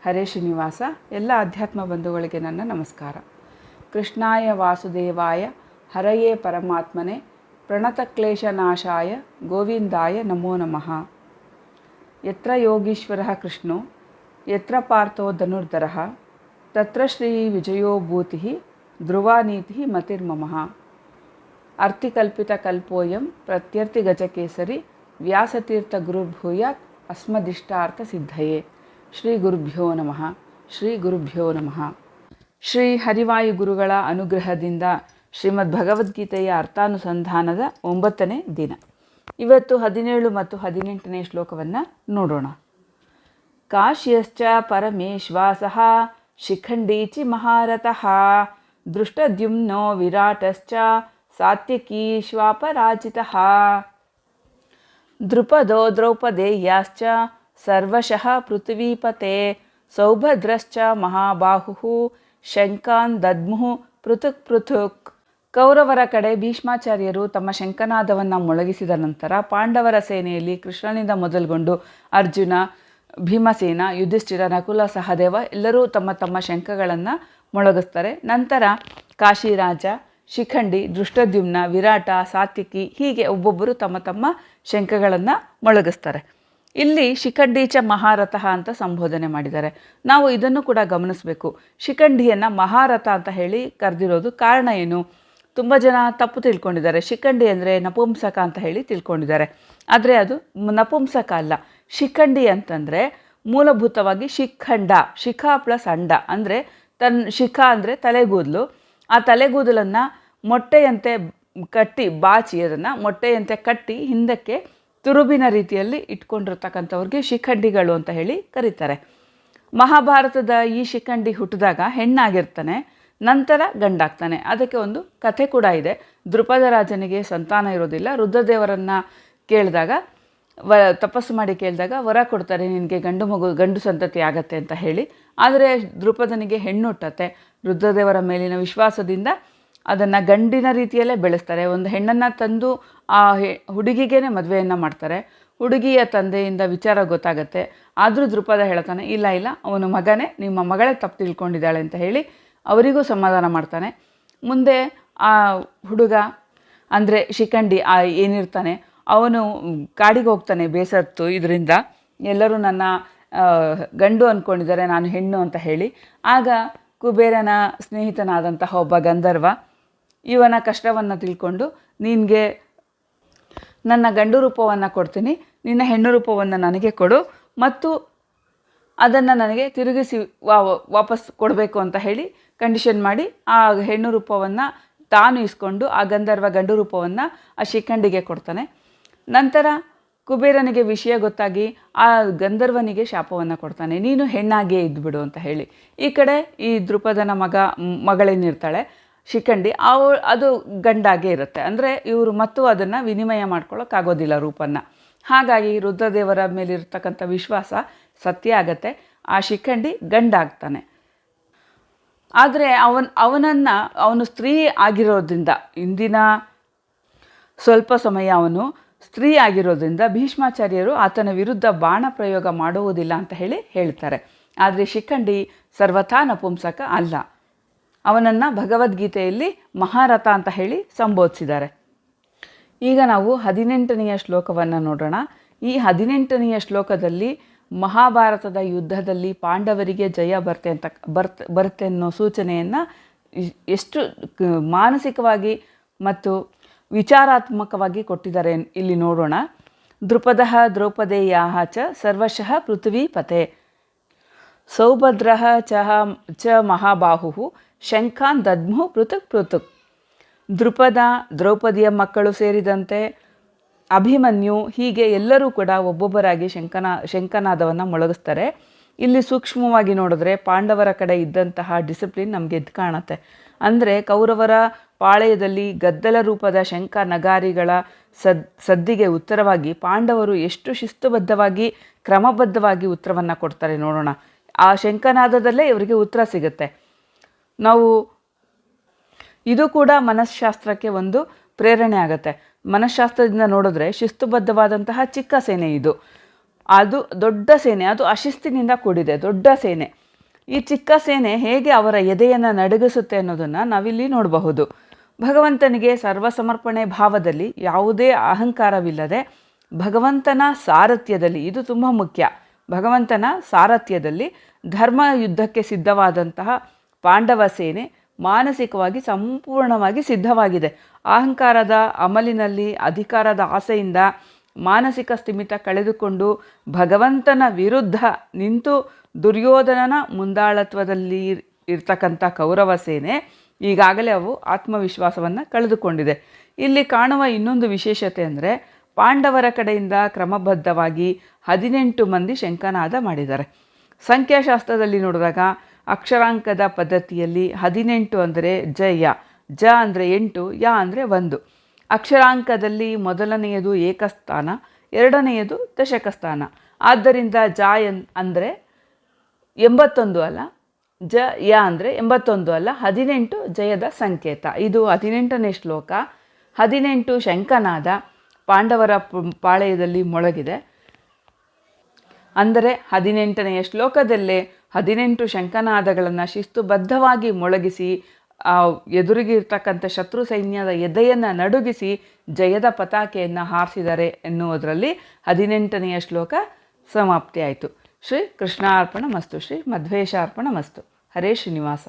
ಹರೇ ಶ್ರೀನಿವಾಸ. ಎಲ್ಲ ಅಧ್ಯಾತ್ಮ ಬಂಧುಗಳಿಗೆ ನನ್ನ ನಮಸ್ಕಾರ. ಕೃಷ್ಣಾಯ ವಾಸುದೇವಾಯ ಹರಯೇ ಪರಮಾತ್ಮನೆ ಪ್ರಣತಕ್ಲೇಶನಾಶಾಯ ಗೋವಿಂದಾಯ ನಮೋ ನಮಃ. ಯತ್ರ ಯೋಗೀಶ್ವರಃ ಕೃಷ್ಣೋ ಯತ್ರ ಪಾರ್ಥೋ ಧನುರ್ಧರಃ ತತ್ರ ಶ್ರೀ ವಿಜಯೋ ಭೂತಿಃ ಧ್ರುವಾನೀತಿಃ ಮತಿರ್ಮಮಃ. ಅರ್ಥಿಕಲ್ಪಿತಕಲ್ಪೋಯಂ ಪ್ರತ್ಯರ್ಥಿಗಜಕೇಸರಿ ವ್ಯಾಸತೀರ್ಥ ಗುರುರ್ಭೂಯಾತ್ ಅಸ್ಮದಿಷ್ಟಾರ್ಥ ಸಿದ್ಧಯೇ. ಶ್ರೀ ಗುರುಭ್ಯೋ ನಮಃ. ಶ್ರೀ ಗುರುಭ್ಯೋ ನಮಃ. ಶ್ರೀ ಹರಿವಾಯು ಗುರುಗಳ ಅನುಗ್ರಹದಿಂದ ಶ್ರೀಮದ್ ಭಗವದ್ಗೀತೆಯ ಅರ್ಥಾನುಸಂಧಾನದ 9ನೇ ದಿನ. ಇವತ್ತು 17 ಮತ್ತು 18ನೇ ಶ್ಲೋಕವನ್ನು ನೋಡೋಣ. ಕಾಶ್ಯಶ್ಚ ಪರಮೇಶ್ವಾಸಃ ಶಿಖಂಡೀಚಿ ಮಹಾರಥಃ ದೃಷ್ಟದ್ಯುಮ್ನೋ ವಿರಾಟಶ್ಚ ಸಾತ್ಯಕೀಶ್ವಾಪರಾಜಿತಃ ದೃಪದೋ ದ್ರೌಪದೇಯಾಶ್ಚ ಸರ್ವಶಃ ಪೃಥ್ವೀಪತೆ ಸೌಭದ್ರಶ್ಚ ಮಹಾಬಾಹುಃ ಶಂಖಾನ್ ದದ್ಮುಃ ಪೃಥುಕ್ ಪೃಥುಕ್. ಕೌರವರ ಕಡೆ ಭೀಷ್ಮಾಚಾರ್ಯರು ತಮ್ಮ ಶಂಖನಾದವನ್ನು ಮೊಳಗಿಸಿದ ನಂತರ ಪಾಂಡವರ ಸೇನೆಯಲ್ಲಿ ಕೃಷ್ಣನಿಂದ ಮೊದಲುಗೊಂಡು ಅರ್ಜುನ, ಭೀಮಸೇನ, ಯುಧಿಷ್ಠಿರ, ನಕುಲ, ಸಹದೇವ ಎಲ್ಲರೂ ತಮ್ಮ ತಮ್ಮ ಶಂಖಗಳನ್ನು ಮೊಳಗಿಸ್ತಾರೆ. ನಂತರ ಕಾಶಿರಾಜ, ಶಿಖಂಡಿ, ದೃಷ್ಟದ್ಯುಮ್ನ, ವಿರಾಟ, ಸಾತ್ಯಕಿ ಹೀಗೆ ಒಬ್ಬೊಬ್ಬರು ತಮ್ಮ ತಮ್ಮ ಶಂಖಗಳನ್ನು ಮೊಳಗಿಸ್ತಾರೆ. ಇಲ್ಲಿ ಶಿಖಂಡೀಚ ಮಹಾರಥ ಅಂತ ಸಂಬೋಧನೆ ಮಾಡಿದ್ದಾರೆ. ನಾವು ಇದನ್ನು ಕೂಡ ಗಮನಿಸಬೇಕು. ಶಿಖಂಡಿಯನ್ನು ಮಹಾರಥ ಅಂತ ಹೇಳಿ ಕರೆದಿರೋದು ಕಾರಣ ಏನು? ತುಂಬ ಜನ ತಪ್ಪು ತಿಳ್ಕೊಂಡಿದ್ದಾರೆ. ಶಿಖಂಡಿ ಅಂದರೆ ನಪುಂಸಕ ಅಂತ ಹೇಳಿ ತಿಳ್ಕೊಂಡಿದ್ದಾರೆ. ಆದರೆ ಅದು ನಪುಂಸಕ ಅಲ್ಲ. ಶಿಖಂಡಿ ಅಂತಂದರೆ ಮೂಲಭೂತವಾಗಿ ಶಿಖಂಡ, ಶಿಖ ಪ್ಲಸ್ ಅಂಡ ಅಂದರೆ ಶಿಖ ಅಂದರೆ ತಲೆಗೂದಲು. ಆ ತಲೆಗೂದಲನ್ನು ಮೊಟ್ಟೆಯಂತೆ ಕಟ್ಟಿ ಬಾಚಿ ಅದನ್ನು ಮೊಟ್ಟೆಯಂತೆ ಕಟ್ಟಿ ಹಿಂದಕ್ಕೆ ತುರುಬಿನ ರೀತಿಯಲ್ಲಿ ಇಟ್ಕೊಂಡಿರ್ತಕ್ಕಂಥವ್ರಿಗೆ ಶಿಖಂಡಿಗಳು ಅಂತ ಹೇಳಿ ಕರೀತಾರೆ. ಮಹಾಭಾರತದ ಈ ಶಿಖಂಡಿ ಹುಟ್ಟಿದಾಗ ಹೆಣ್ಣಾಗಿರ್ತಾನೆ, ನಂತರ ಗಂಡಾಗ್ತಾನೆ. ಅದಕ್ಕೆ ಒಂದು ಕಥೆ ಕೂಡ ಇದೆ. ದ್ರುಪದ ರಾಜನಿಗೆ ಸಂತಾನ ಇರೋದಿಲ್ಲ. ರುದ್ರದೇವರನ್ನು ಕೇಳಿದಾಗ ತಪಸ್ಸು ಮಾಡಿ ಕೇಳಿದಾಗ ವರ ಕೊಡ್ತಾರೆ, ನಿನಗೆ ಗಂಡು ಸಂತತಿ ಆಗತ್ತೆ ಅಂತ ಹೇಳಿ. ಆದರೆ ದ್ರುಪದನಿಗೆ ಹೆಣ್ಣು ಹುಟ್ಟತ್ತೆ. ರುದ್ರದೇವರ ಮೇಲಿನ ವಿಶ್ವಾಸದಿಂದ ಅದನ್ನು ಗಂಡಿನ ರೀತಿಯಲ್ಲೇ ಬೆಳೆಸ್ತಾರೆ. ಒಂದು ಹೆಣ್ಣನ್ನು ತಂದು ಆ ಹುಡುಗಿಗೇ ಮದುವೆಯನ್ನು ಮಾಡ್ತಾರೆ. ಹುಡುಗಿಯ ತಂದೆಯಿಂದ ವಿಚಾರ ಗೊತ್ತಾಗತ್ತೆ. ಆದರೂ ದ್ರುಪದ ಹೇಳ್ತಾನೆ, ಇಲ್ಲ ಅವನು ಮಗನೇ, ನಿಮ್ಮ ಮಗಳೇ ತಪ್ಪು ತಿಳ್ಕೊಂಡಿದ್ದಾಳೆ ಅಂತ ಹೇಳಿ ಅವರಿಗೂ ಸಮಾಧಾನ ಮಾಡ್ತಾನೆ. ಮುಂದೆ ಆ ಹುಡುಗ ಅಂದರೆ ಶಿಖಂಡಿ ಏನಿರ್ತಾನೆ ಅವನು ಕಾಡಿಗೆ ಹೋಗ್ತಾನೆ ಬೇಸತ್ತು. ಇದರಿಂದ ಎಲ್ಲರೂ ನನ್ನ ಗಂಡು ಅಂದ್ಕೊಂಡಿದ್ದಾರೆ, ನಾನು ಹೆಣ್ಣು ಅಂತ ಹೇಳಿ. ಆಗ ಕುಬೇರನ ಸ್ನೇಹಿತನಾದಂತಹ ಒಬ್ಬ ಗಂಧರ್ವ ಇವನ ಕಷ್ಟವನ್ನು ತಿಳ್ಕೊಂಡು, ನಿನಗೆ ನನ್ನ ಗಂಡು ರೂಪವನ್ನು ಕೊಡ್ತೀನಿ, ನಿನ್ನ ಹೆಣ್ಣು ರೂಪವನ್ನು ನನಗೆ ಕೊಡು ಮತ್ತು ಅದನ್ನು ನನಗೆ ತಿರುಗಿಸಿ ವಾಪಸ್ ಕೊಡಬೇಕು ಅಂತ ಹೇಳಿ ಕಂಡೀಷನ್ ಮಾಡಿ ಆ ಹೆಣ್ಣು ರೂಪವನ್ನು ತಾನು ಇಸ್ಕೊಂಡು ಆ ಗಂಧರ್ವ ಗಂಡು ರೂಪವನ್ನು ಆ ಶಿಖಂಡಿಗೆ ಕೊಡ್ತಾನೆ. ನಂತರ ಕುಬೇರನಿಗೆ ವಿಷಯ ಗೊತ್ತಾಗಿ ಆ ಗಂಧರ್ವನಿಗೆ ಶಾಪವನ್ನು ಕೊಡ್ತಾನೆ, ನೀನು ಹೆಣ್ಣಾಗಿಯೇ ಇದ್ದುಬಿಡು ಅಂತ ಹೇಳಿ. ಈ ಕಡೆ ಈ ದ್ರುಪದನ ಮಗಳೇನಿರ್ತಾಳೆ ಶಿಖಂಡಿ, ಅದು ಗಂಡಾಗೇ ಇರುತ್ತೆ. ಅಂದರೆ ಇವರು ಮತ್ತು ಅದನ್ನು ವಿನಿಮಯ ಮಾಡ್ಕೊಳ್ಳೋಕ್ಕಾಗೋದಿಲ್ಲ ರೂಪನ್ನು. ಹಾಗಾಗಿ ರುದ್ರದೇವರ ಮೇಲಿರ್ತಕ್ಕಂಥ ವಿಶ್ವಾಸ ಸತ್ಯ ಆಗತ್ತೆ. ಆ ಶಿಖಂಡಿ ಗಂಡಾಗ್ತಾನೆ. ಆದರೆ ಅವನು ಸ್ತ್ರೀ ಆಗಿರೋದ್ರಿಂದ, ಇಂದಿನ ಸ್ವಲ್ಪ ಸಮಯ ಅವನು ಸ್ತ್ರೀ ಆಗಿರೋದ್ರಿಂದ ಭೀಷ್ಮಾಚಾರ್ಯರು ಆತನ ವಿರುದ್ಧ ಬಾಣ ಪ್ರಯೋಗ ಮಾಡುವುದಿಲ್ಲ ಅಂತ ಹೇಳಿ ಹೇಳ್ತಾರೆ. ಆದರೆ ಶಿಖಂಡಿ ಸರ್ವಥಾ ನಪುಂಸಕ ಅಲ್ಲ. ಅವನನ್ನು ಭಗವದ್ಗೀತೆಯಲ್ಲಿ ಮಹಾರಥ ಅಂತ ಹೇಳಿ ಸಂಬೋಧಿಸಿದ್ದಾರೆ. ಈಗ ನಾವು 18ನೆಯ ಶ್ಲೋಕವನ್ನು ನೋಡೋಣ. ಈ 18ನೆಯ ಶ್ಲೋಕದಲ್ಲಿ ಮಹಾಭಾರತದ ಯುದ್ಧದಲ್ಲಿ ಪಾಂಡವರಿಗೆ ಜಯ ಬರುತ್ತೆ ಅನ್ನೋ ಸೂಚನೆಯನ್ನು ಎಷ್ಟು ಮಾನಸಿಕವಾಗಿ ಮತ್ತು ವಿಚಾರಾತ್ಮಕವಾಗಿ ಕೊಟ್ಟಿದ್ದಾರೆ ಇಲ್ಲಿ ನೋಡೋಣ. ದೃಪದ ದ್ರೌಪದೇಯಾಃ ಚ ಸರ್ವಶಃ ಪೃಥ್ವೀಪತೆ ಸೌಭದ್ರಃ ಚ ಮಹಾಬಾಹುಃ ಶಂಖಾನ್ ದದ್ಮುಃ ಪೃಥುಕ್ ಪೃಥುಕ್. ದೃಪದ, ದ್ರೌಪದಿಯ ಮಕ್ಕಳು ಸೇರಿದಂತೆ ಅಭಿಮನ್ಯು ಹೀಗೆ ಎಲ್ಲರೂ ಕೂಡ ಒಬ್ಬೊಬ್ಬರಾಗಿ ಶಂಖನಾದವನ್ನು ಮೊಳಗಿಸ್ತಾರೆ. ಇಲ್ಲಿ ಸೂಕ್ಷ್ಮವಾಗಿ ನೋಡಿದ್ರೆ ಪಾಂಡವರ ಕಡೆ ಇದ್ದಂತಹ ಡಿಸಿಪ್ಲಿನ್ ನಮಗೆ ಎದ್ದು ಕಾಣುತ್ತೆ. ಅಂದರೆ ಕೌರವರ ಪಾಳೆಯದಲ್ಲಿ ಗದ್ದಲ ರೂಪದ ಶಂಖ ನಗಾರಿಗಳ ಸದ್ದಿಗೆ ಉತ್ತರವಾಗಿ ಪಾಂಡವರು ಎಷ್ಟು ಶಿಸ್ತುಬದ್ಧವಾಗಿ ಕ್ರಮಬದ್ಧವಾಗಿ ಉತ್ತರವನ್ನು ಕೊಡ್ತಾರೆ ನೋಡೋಣ. ಆ ಶಂಖನಾದದಲ್ಲೇ ಇವರಿಗೆ ಉತ್ತರ ಸಿಗುತ್ತೆ. ನಾವು ಇದು ಕೂಡ ಮನಃಶಾಸ್ತ್ರಕ್ಕೆ ಒಂದು ಪ್ರೇರಣೆ ಆಗುತ್ತೆ. ಮನಃಶಾಸ್ತ್ರದಿಂದ ನೋಡಿದ್ರೆ ಶಿಸ್ತುಬದ್ಧವಾದಂತಹ ಚಿಕ್ಕ ಸೇನೆ ಇದು. ಅದು ದೊಡ್ಡ ಸೇನೆ, ಅದು ಅಶಿಸ್ತಿನಿಂದ ಕೂಡಿದೆ, ದೊಡ್ಡ ಸೇನೆ. ಈ ಚಿಕ್ಕ ಸೇನೆ ಹೇಗೆ ಅವರ ಎದೆಯನ್ನು ನಡುಗಿಸುತ್ತೆ ಅನ್ನೋದನ್ನು ನಾವಿಲ್ಲಿ ನೋಡಬಹುದು. ಭಗವಂತನಿಗೆ ಸರ್ವಸಮರ್ಪಣೆ ಭಾವದಲ್ಲಿ ಯಾವುದೇ ಅಹಂಕಾರವಿಲ್ಲದೆ ಭಗವಂತನ ಸಾರಥ್ಯದಲ್ಲಿ, ಇದು ತುಂಬ ಮುಖ್ಯ, ಭಗವಂತನ ಸಾರಥ್ಯದಲ್ಲಿ ಧರ್ಮ ಯುದ್ಧಕ್ಕೆ ಸಿದ್ಧವಾದಂತಹ ಪಾಂಡವ ಸೇನೆ ಮಾನಸಿಕವಾಗಿ ಸಂಪೂರ್ಣವಾಗಿ ಸಿದ್ಧವಾಗಿದೆ. ಅಹಂಕಾರದ ಅಮಲಿನಲ್ಲಿ, ಅಧಿಕಾರದ ಆಸೆಯಿಂದ ಮಾನಸಿಕ ಸ್ಥಿಮಿತ ಕಳೆದುಕೊಂಡು ಭಗವಂತನ ವಿರುದ್ಧ ನಿಂತು ದುರ್ಯೋಧನನ ಮುಂದಾಳತ್ವದಲ್ಲಿ ಇರ್ತಕ್ಕಂಥ ಕೌರವ ಸೇನೆ ಈಗಾಗಲೇ ಅವು ಆತ್ಮವಿಶ್ವಾಸವನ್ನು ಕಳೆದುಕೊಂಡಿದೆ. ಇಲ್ಲಿ ಕಾಣುವ ಇನ್ನೊಂದು ವಿಶೇಷತೆ ಅಂದರೆ ಪಾಂಡವರ ಕಡೆಯಿಂದ ಕ್ರಮಬದ್ಧವಾಗಿ 18 ಮಂದಿ ಶಂಖನಾದ ಮಾಡಿದ್ದಾರೆ. ಸಂಖ್ಯಾಶಾಸ್ತ್ರದಲ್ಲಿ ನೋಡಿದಾಗ ಅಕ್ಷರಾಂಕದ ಪದ್ಧತಿಯಲ್ಲಿ 18 ಅಂದರೆ ಜ ಅಂದರೆ 8, ಯ ಅಂದರೆ 1. ಅಕ್ಷರಾಂಕದಲ್ಲಿ ಮೊದಲನೆಯದು ಏಕಸ್ಥಾನ, ಎರಡನೆಯದು ದಶಕ ಸ್ಥಾನ. ಆದ್ದರಿಂದ ಅಂದರೆ 81 ಅಲ್ಲ, ಯ ಅಂದರೆ 81 ಅಲ್ಲ, 18 ಜಯದ ಸಂಕೇತ. ಇದು 18ನೇ ಶ್ಲೋಕ. 18 ಶಂಖನಾದ ಪಾಂಡವರ ಪಾಳೆಯದಲ್ಲಿ ಮೊಳಗಿದೆ. ಅಂದರೆ 18ನೆಯ ಶ್ಲೋಕದಲ್ಲೇ 18 ಶಂಖನಾದಗಳನ್ನು ಶಿಸ್ತುಬದ್ಧವಾಗಿ ಮೊಳಗಿಸಿ ಎದುರಿಗಿರ್ತಕ್ಕಂಥ ಶತ್ರು ಸೈನ್ಯದ ಎದೆಯನ್ನು ನಡುಗಿಸಿ ಜಯದ ಪತಾಕೆಯನ್ನು ಹಾರಿಸಿದ್ದಾರೆ ಎನ್ನುವುದರಲ್ಲಿ 18ನೆಯ ಶ್ಲೋಕ ಸಮಾಪ್ತಿಯಾಯಿತು. ಶ್ರೀ ಕೃಷ್ಣಾರ್ಪಣ ಮಸ್ತು. ಶ್ರೀ ಮಧ್ವೇಶಾರ್ಪಣ ಮಸ್ತು. ಹರೇ ಶ್ರೀನಿವಾಸ.